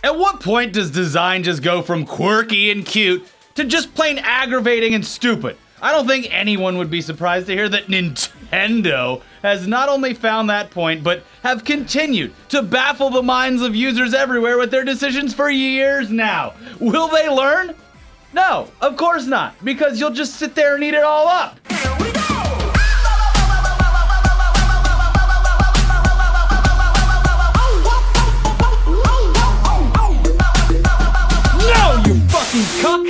At what point does design just go from quirky and cute to just plain aggravating and stupid? I don't think anyone would be surprised to hear that Nintendo has not only found that point, but have continued to baffle the minds of users everywhere with their decisions for years now. Will they learn? No, of course not, because you'll just sit there and eat it all up. Here we go! No, you fucking cuck!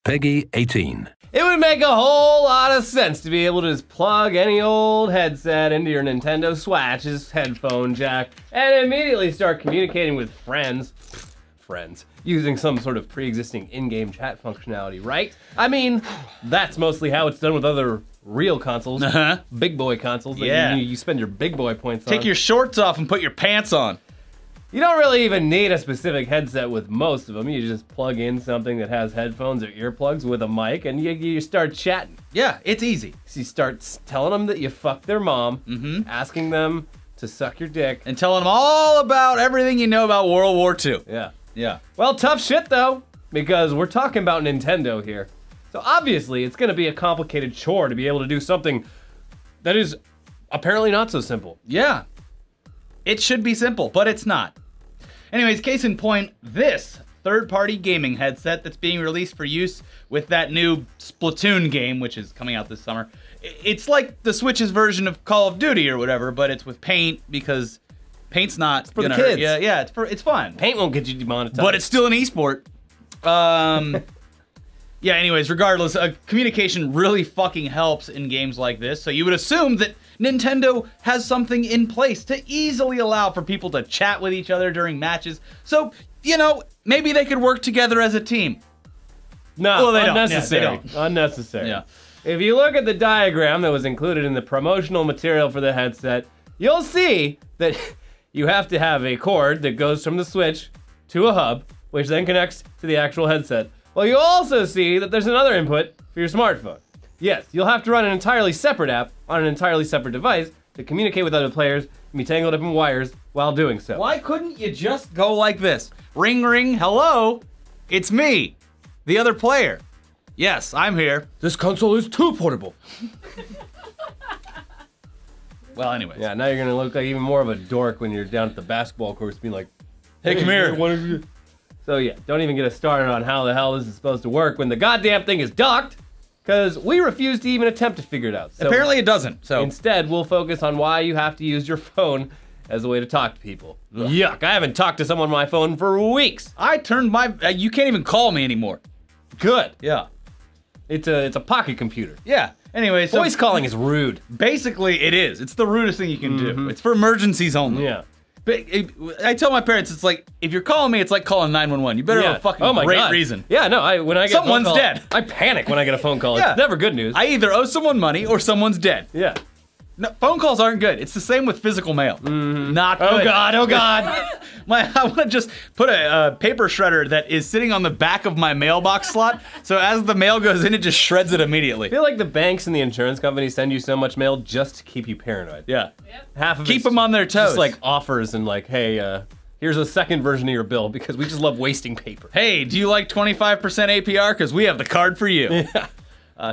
Peggy 18. It would make a whole lot of sense to be able to just plug any old headset into your Nintendo Switch's headphone jack and immediately start communicating with friends using some sort of pre-existing in-game chat functionality, right? I mean, that's mostly how it's done with other real consoles, big boy consoles that you spend your big boy points on. Take your shorts off and put your pants on. You don't really even need a specific headset with most of them. You just plug in something that has headphones or earplugs with a mic and you start chatting. Yeah, it's easy. So you start telling them that you fucked their mom, asking them to suck your dick. And telling them all about everything you know about World War II. Yeah. Yeah. Well, tough shit though, because we're talking about Nintendo here. So obviously it's gonna be a complicated chore to be able to do something that is apparently not so simple. Yeah. It should be simple, but it's not. Anyways, case in point, this third-party gaming headset that's being released for use with that new Splatoon game, which is coming out this summer. It's like the Switch's version of Call of Duty or whatever, but it's with paint because paint's not for the gonna kids. hurt. Yeah, it's fun. Paint won't get you demonetized. But it's still an esport. Yeah, anyways, regardless, communication really fucking helps in games like this, so you would assume that Nintendo has something in place to easily allow for people to chat with each other during matches, so, you know, maybe they could work together as a team. No, well, they unnecessary. Don't. Yeah, they don't. Unnecessary. Yeah. If you look at the diagram that was included in the promotional material for the headset, you'll see that you have to have a cord that goes from the Switch to a hub, which then connects to the actual headset. Well, you also see that there's another input for your smartphone. Yes, you'll have to run an entirely separate app on an entirely separate device to communicate with other players and be tangled up in wires while doing so. Why couldn't you just go like this? Ring, ring, hello, it's me, the other player. Yes, I'm here. This console is too portable. Well, anyways. Yeah, now you're gonna look like even more of a dork when you're down at the basketball course being like, hey, come here. One of you. So yeah, don't even get us started on how the hell this is supposed to work when the goddamn thing is docked, because we refuse to even attempt to figure it out. So apparently it doesn't, so. Instead, we'll focus on why you have to use your phone as a way to talk to people. Ugh. Yuck, I haven't talked to someone on my phone for weeks. I turned my, you can't even call me anymore. Good. Yeah. It's a pocket computer. Yeah, anyway, so. Voice calling is rude. Basically, it is. It's the rudest thing you can do. It's for emergencies only. Yeah. But I tell my parents, it's like, if you're calling me, it's like calling 911. You better have a fucking great reason. Yeah, no, when I get someone's a phone call, dead. I panic when I get a phone call. Yeah. It's never good news. I either owe someone money or someone's dead. Yeah. No, phone calls aren't good. It's the same with physical mail. Not good. Oh God, oh God. I want to just put a paper shredder that is sitting on the back of my mailbox slot, so as the mail goes in, it just shreds it immediately. I feel like the banks and the insurance companies send you so much mail just to keep you paranoid. Yeah. Half of Keep them on their toes. Just like offers and like, hey, here's a second version of your bill because we just love wasting paper. Hey, do you like 25% APR? Because we have the card for you. Yeah.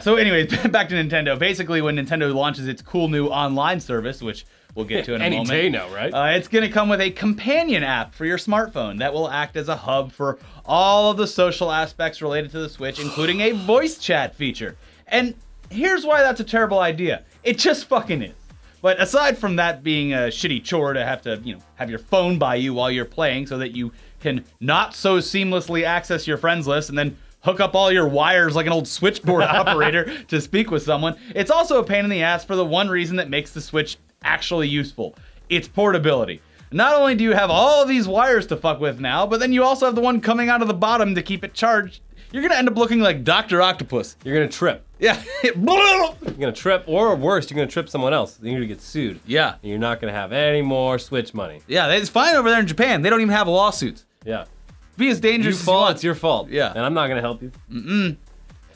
So anyways, back to Nintendo. Basically, when Nintendo launches its cool new online service, which we'll get to in a moment. Any day now, right? It's gonna come with a companion app for your smartphone that will act as a hub for all of the social aspects related to the Switch, including a voice chat feature. And here's why that's a terrible idea. It just fucking is. But aside from that being a shitty chore to have to, you know, have your phone by you while you're playing so that you can not so seamlessly access your friends list and then hook up all your wires like an old switchboard operator to speak with someone, it's also a pain in the ass for the one reason that makes the Switch actually useful. It's portability. Not only do you have all these wires to fuck with now, but then you also have the one coming out of the bottom to keep it charged. You're gonna end up looking like Dr. Octopus. You're gonna trip. Yeah. You're gonna trip, or worse, you're gonna trip someone else. You're gonna get sued. Yeah. And you're not gonna have any more Switch money. Yeah, it's fine over there in Japan. They don't even have lawsuits. Yeah. Be as dangerous as you want. It's your fault. Yeah. And I'm not gonna help you.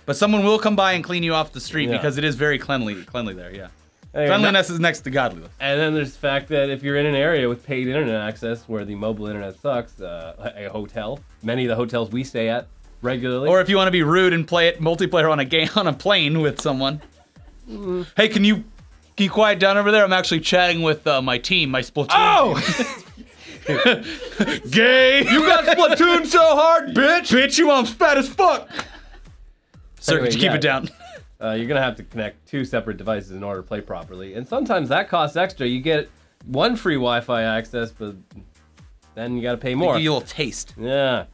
But someone will come by and clean you off the street Yeah. because it is very cleanly there, yeah. Friendliness is next to godliness. And then there's the fact that if you're in an area with paid internet access where the mobile internet sucks, a hotel, many of the hotels we stay at regularly. Or if you want to be rude and play it multiplayer on a plane with someone. Hey, can you quiet down over there? I'm actually chatting with my team, my Splatoon. Oh! Gay! You got Splatoon so hard, bitch! Bitch, you mom's fat as fuck! Sir, Anyway, could you keep yeah. it down? You're gonna have to connect 2 separate devices in order to play properly. And sometimes that costs extra. You get 1 free Wi-Fi access, but then you gotta pay more. Give you a little taste. Yeah.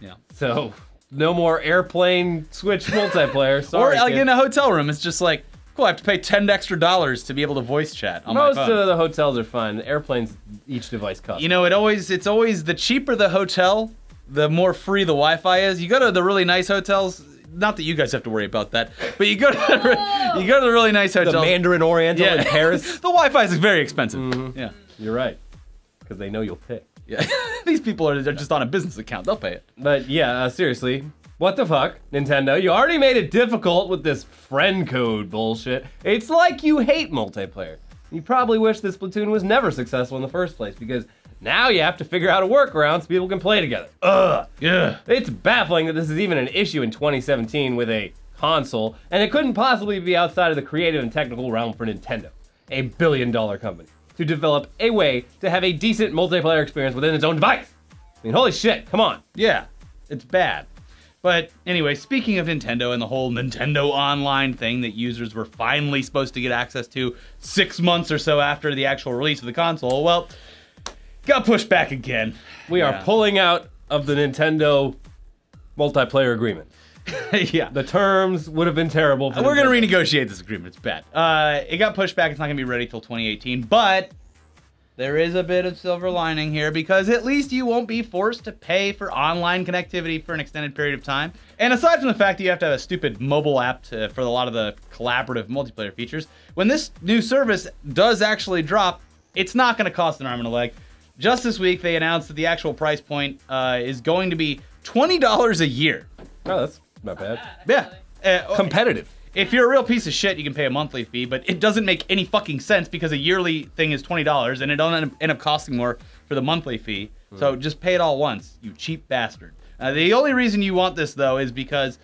Yeah. So, no more airplane Switch multiplayer. Or Sorry, like kid. in a hotel room, it's just like, cool, I have to pay $10 extra to be able to voice chat on Most my phone. of the hotels are fine. The airplanes, each device costs. You know, it's always the cheaper the hotel, the more free the Wi-Fi is. You go to the really nice hotels, not that you guys have to worry about that, but you go to the really nice hotels. the Mandarin Oriental in Paris. The Wi-Fi is very expensive. Yeah. You're right, because they know you'll pay. Yeah. These people are just on a business account. They'll pay it. But yeah, seriously, what the fuck, Nintendo? You already made it difficult with this friend code bullshit. It's like you hate multiplayer. You probably wish this Splatoon was never successful in the first place, because now you have to figure out a workaround so people can play together. Ugh. Yeah. It's baffling that this is even an issue in 2017 with a console, and it couldn't possibly be outside of the creative and technical realm for Nintendo, a billion-dollar company, to develop a way to have a decent multiplayer experience within its own device. I mean, holy shit, come on. Yeah. It's bad. But anyway, speaking of Nintendo and the whole Nintendo Online thing that users were finally supposed to get access to 6 months or so after the actual release of the console, well, got pushed back again. We are pulling out of the Nintendo multiplayer agreement. Yeah. The terms would have been terrible. For We're going Nintendo. to renegotiate this agreement. It's bad. It got pushed back. It's not going to be ready till 2018. But there is a bit of silver lining here, because at least you won't be forced to pay for online connectivity for an extended period of time. And aside from the fact that you have to have a stupid mobile app for a lot of the collaborative multiplayer features, when this new service does actually drop, it's not going to cost an arm and a leg. Just this week, they announced that the actual price point is going to be $20 a year. Oh, that's not bad. Yeah. Competitive. If you're a real piece of shit, you can pay a monthly fee, but it doesn't make any fucking sense because a yearly thing is $20 and it don't end up costing more for the monthly fee. So just pay it all once, you cheap bastard. The only reason you want this, though, is because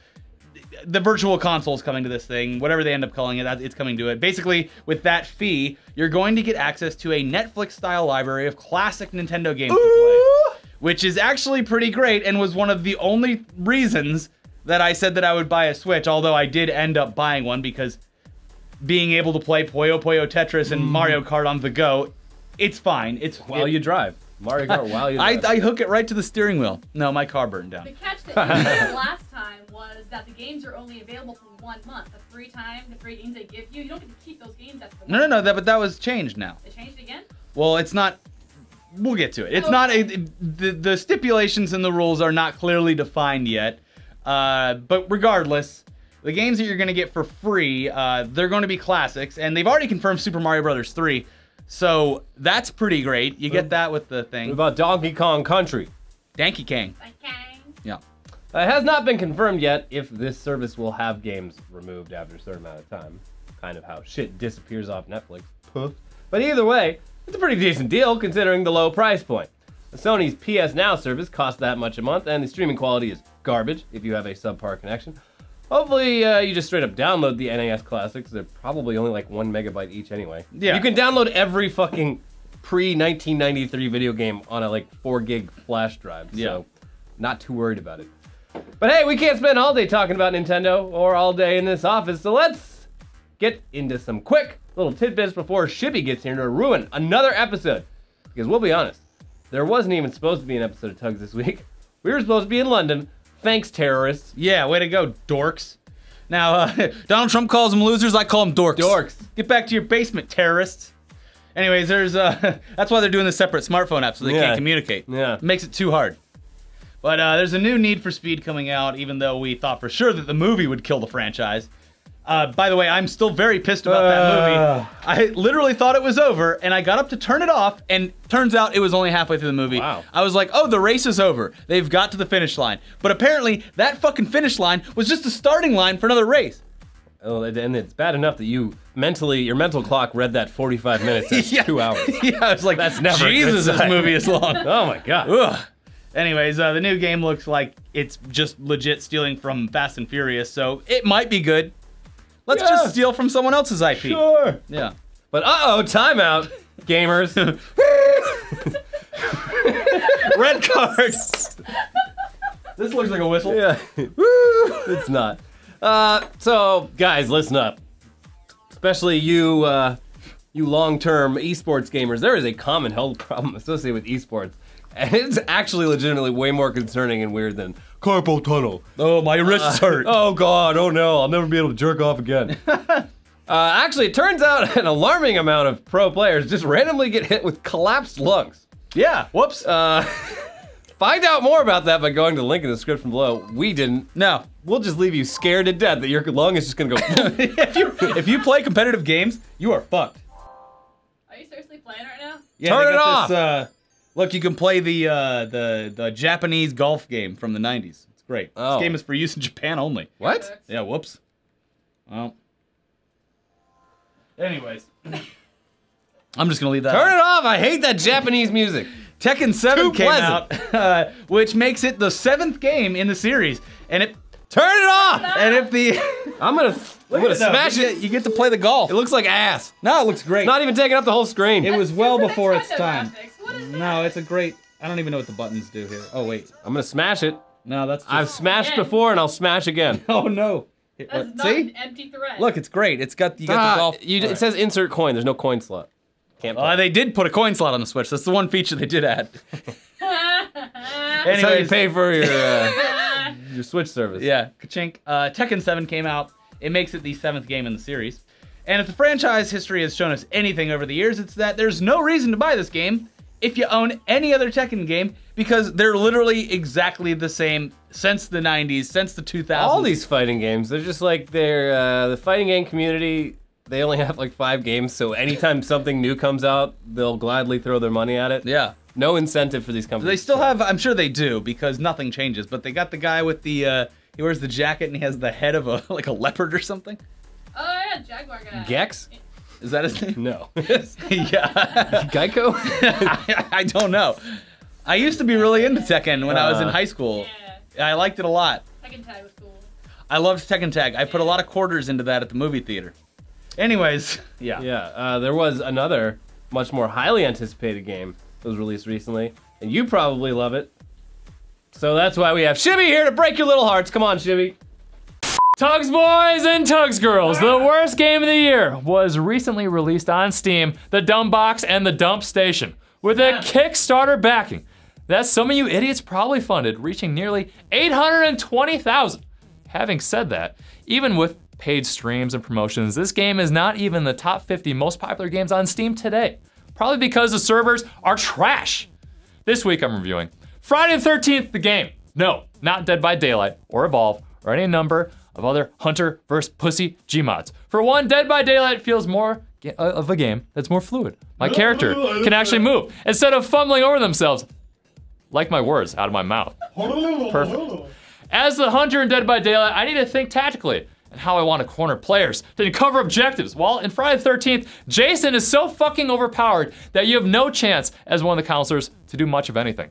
the virtual console is coming to this thing, whatever they end up calling it, it's coming to it. Basically, with that fee, you're going to get access to a Netflix-style library of classic Nintendo games to play, which is actually pretty great and was one of the only reasons that I said that I would buy a Switch, although I did end up buying one because being able to play Puyo Puyo Tetris and Mario Kart on the go, it's fine. While you drive. Mario Kart while you drive. I hook it right to the steering wheel. No, my car burned down. The catch that you said last time was that the games are only available for 1 month. The free games they give you, you don't get to keep those games after the No, but that was changed now. They changed it again? Well, it's not. We'll get to it. It's not. The stipulations and the rules are not clearly defined yet. But regardless, the games that you're going to get for free, they're going to be classics, and they've already confirmed Super Mario Bros. 3, so that's pretty great. You get that with the thing. What about Donkey Kong Country? Donkey Kong. Okay. Yeah. It has not been confirmed yet if this service will have games removed after a certain amount of time. Kind of how shit disappears off Netflix. But either way, it's a pretty decent deal considering the low price point. Sony's PS Now service costs that much a month, and the streaming quality is garbage if you have a subpar connection. Hopefully, you just straight up download the NES classics. They're probably only like 1 megabyte each anyway. Yeah. You can download every fucking pre-1993 video game on a like 4 gig flash drive. So, not too worried about it. But hey, we can't spend all day talking about Nintendo or all day in this office, so let's get into some quick little tidbits before Shippy gets here to ruin another episode. Because we'll be honest, there wasn't even supposed to be an episode of T.U.G.S this week. We were supposed to be in London. Thanks, terrorists. Yeah, way to go, dorks. Now, Donald Trump calls them losers, I call them dorks. Dorks. Get back to your basement, terrorists. Anyways, there's that's why they're doing the separate smartphone app, so they can't communicate. Yeah. It makes it too hard. But there's a new Need for Speed coming out, even though we thought for sure that the movie would kill the franchise. By the way, I'm still very pissed about that movie. I literally thought it was over, and I got up to turn it off, and turns out it was only halfway through the movie. Wow. I was like, oh, the race is over. They've got to the finish line. But apparently, that fucking finish line was just a starting line for another race. Oh, and it's bad enough that your mental clock read that 45 minutes as Yeah. 2 hours. Yeah, it's like, That's never a good Jesus, this sign. movie is long. Oh my god. Ugh. Anyways, the new game looks like it's just legit stealing from Fast and Furious, so it might be good. Let's Yeah. just steal from someone else's IP. Sure. Yeah. But timeout, gamers. Red card. This looks like a whistle. Yeah. It's not. So guys, listen up. Especially you long-term esports gamers. There is a common health problem associated with esports. And it's actually legitimately way more concerning and weird than carpal tunnel. Oh, my wrists hurt. Oh god, oh no, I'll never be able to jerk off again. Actually, it turns out an alarming amount of pro players just randomly get hit with collapsed lungs. Yeah, whoops. Find out more about that by going to the link in the description below. We didn't. No. We'll just leave you scared to death that your lung is just gonna go. if you play competitive games, you are fucked. Are you seriously playing right now? Yeah, Turn they it got this, look, you can play the Japanese golf game from the 90s. It's great. Oh. This game is for use in Japan only. What? Yeah, whoops. Well. Anyways. I'm just gonna leave that. Turn it off! I hate that Japanese music. Tekken 7 Too came pleasant. out, which makes it the 7th game in the series. And it Turn it off! and if the I'm gonna smash it. You get to play the golf. It looks like ass. No, it looks great. It's not even taking up the whole screen. It was well That's before its Nintendo time. graphics. What is that? No, it's a great. I don't even know what the buttons do here. Oh wait. I'm gonna smash it. No, that's just, I've smashed Again. before and I'll smash again. Oh no. That's not See? an empty thread. Look, it's great. It's got you got the golf. It says insert coin. There's no coin slot. Can't play. They did put a coin slot on the Switch. That's the one feature they did add. That's how you Anyways, pay for your Switch service. yeah, ka-chink. Tekken 7 came out. It makes it the 7th game in the series. And if the franchise history has shown us anything over the years, it's that there's no reason to buy this game if you own any other Tekken game, because they're literally exactly the same since the 90s, since the 2000s. All these fighting games, they're just like the fighting game community. They only have like 5 games, so anytime something new comes out, they'll gladly throw their money at it. Yeah. No incentive for these companies. They still have, I'm sure they do, because nothing changes, but they got the guy with the, he wears the jacket and he has the head of a, like a leopard or something. Oh yeah, Jaguar guy. Gex? Is that his name? No. Yeah. Geico? I don't know. I used to be really into Tekken when I was in high school. Yeah. I liked it a lot. Tekken Tag was cool. I loved Tekken Tag. I put a lot of quarters into that at the movie theater. Anyways, yeah. Yeah, there was another much more highly anticipated game that was released recently, and you probably love it. So that's why we have Shibby here to break your little hearts. Come on, Shibby. Tugs boys and Tugs girls, the worst game of the year was recently released on Steam, the Dumb Box and the Dump Station, with a Kickstarter backing that some of you idiots probably funded, reaching nearly 820,000. Having said that, even with paid streams and promotions, this game is not even the top 50 most popular games on Steam today, probably because the servers are trash. This week I'm reviewing Friday the 13th, the game. No, not Dead by Daylight or Evolve or any number of other Hunter vs. Pussy Gmods. For one, Dead by Daylight feels more of a game that's more fluid. My character can actually move instead of fumbling over themselves, like my words out of my mouth. Perfect. As the Hunter in Dead by Daylight, I need to think tactically and how I want to corner players to uncover objectives. While in Friday the 13th, Jason is so fucking overpowered that you have no chance as one of the counselors to do much of anything.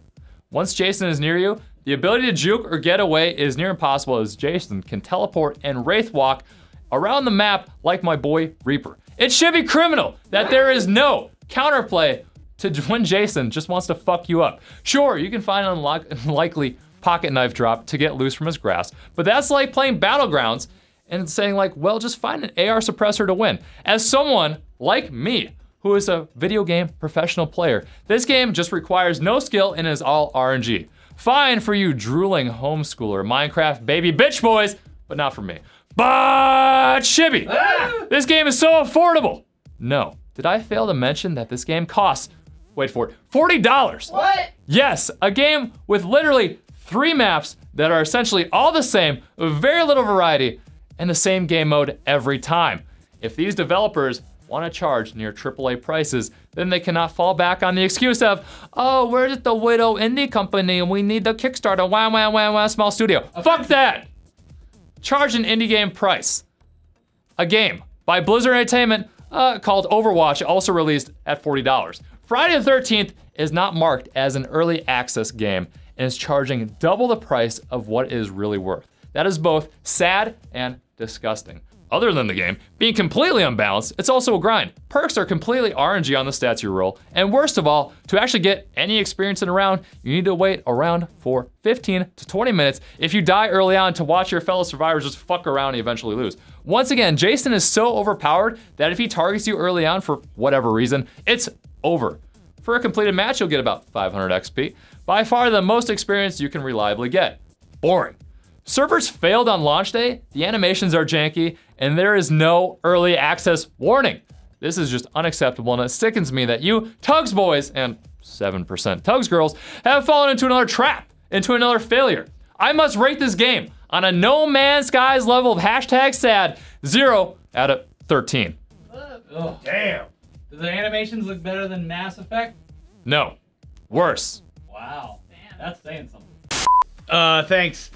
Once Jason is near you, the ability to juke or get away is near impossible, as Jason can teleport and wraith walk around the map like my boy Reaper. It should be criminal that there is no counterplay to when Jason just wants to fuck you up. Sure, you can find an unlikely pocket knife drop to get loose from his grasp, but that's like playing Battlegrounds and saying like, well, just find an AR suppressor to win. As someone like me, who is a video game professional player, this game just requires no skill and is all RNG. Fine for you drooling homeschooler Minecraft baby bitch boys, but not for me. But Shibby, this game is so affordable. No, did I fail to mention that this game costs, wait for it, $40? What? Yes, a game with literally 3 maps that are essentially all the same, with very little variety, and the same game mode every time. If these developers want to charge near AAA prices, then they cannot fall back on the excuse of, oh, we're just the widow indie company and we need the Kickstarter, wah, small studio. Fuck that! Charge an indie game price. A game by Blizzard Entertainment called Overwatch, also released at $40. Friday the 13th is not marked as an early access game and is charging double the price of what it is really worth. That is both sad and disgusting. Other than the game being completely unbalanced, it's also a grind. Perks are completely RNG on the stats you roll, and worst of all, to actually get any experience in a round, you need to wait around for 15 to 20 minutes if you die early on to watch your fellow survivors just fuck around and eventually lose. Once again, Jason is so overpowered that if he targets you early on for whatever reason, it's over. For a completed match, you'll get about 500 XP. By far the most experience you can reliably get. Boring. Servers failed on launch day, the animations are janky, and there is no early access warning. This is just unacceptable, and it sickens me that you, T.U.G.S boys, and 7% T.U.G.S girls, have fallen into another trap, into another failure. I must rate this game on a No Man's Skies level of #sad, 0 out of 13. Oh, damn. Do the animations look better than Mass Effect? No, worse. Wow, that's saying something. Thanks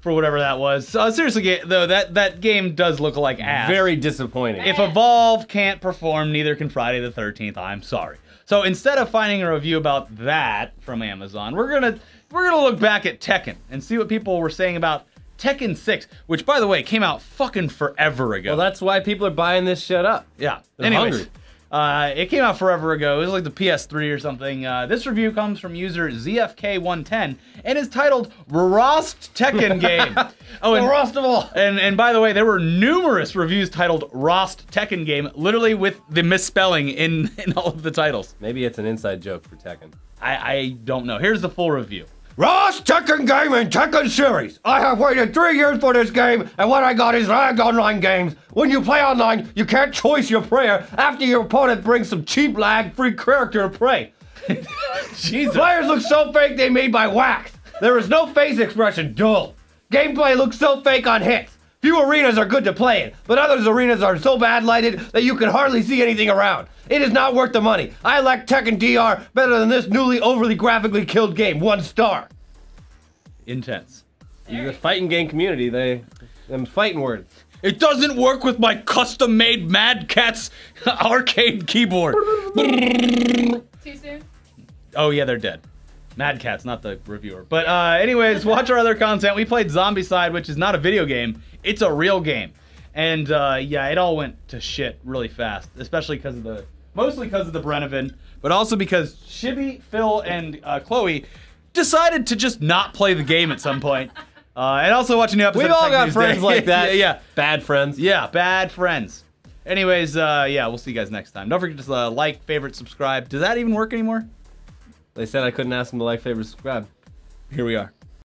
for whatever that was. Seriously, though, that game does look like ass. Very disappointing. If Evolve can't perform, neither can Friday the 13th. I'm sorry. So instead of finding a review about that from Amazon, we're gonna look back at Tekken and see what people were saying about Tekken 6, which by the way came out fucking forever ago. Well, that's why people are buying this shit up. Yeah. They're Anyways, hungry. it came out forever ago. It was like the PS3 or something. This review comes from user ZFK110 and is titled Rost Tekken Game. Oh, and Rostable. And by the way, there were numerous reviews titled Rost Tekken Game, literally with the misspelling in all of the titles. Maybe it's an inside joke for Tekken. I don't know. Here's the full review. Ross Tekken Game and Tekken Series. I have waited 3 years for this game, and what I got is lagged online games. When you play online, you can't choice your player after your opponent brings some cheap lag-free character to play. Jesus. Players look so fake they made by wax. There is no face expression, dull. Gameplay looks so fake on hits. Few arenas are good to play in, but others arenas are so bad lighted that you can hardly see anything around. It is not worth the money. I like Tekken DR better than this newly overly graphically killed game. 1 star. Intense. The fighting game community, them fighting words. It doesn't work with my custom-made Mad Catz arcade keyboard. Too soon? Oh yeah, they're dead. Mad Catz, not the reviewer. But anyways, watch our other content. We played Zombicide, which is not a video game. It's a real game. And yeah, it all went to shit really fast, especially because of mostly because of the Brenovan, but also because Shibby, Phil, and Chloe decided to just not play the game at some point. And also watch a new episode We've of all Tech got News friends Day. like that. Yeah. Bad friends. Yeah, bad friends. Anyways, yeah, we'll see you guys next time. Don't forget to like, favorite, subscribe. Does that even work anymore? They said I couldn't ask them to like, favorite, subscribe. Here we are.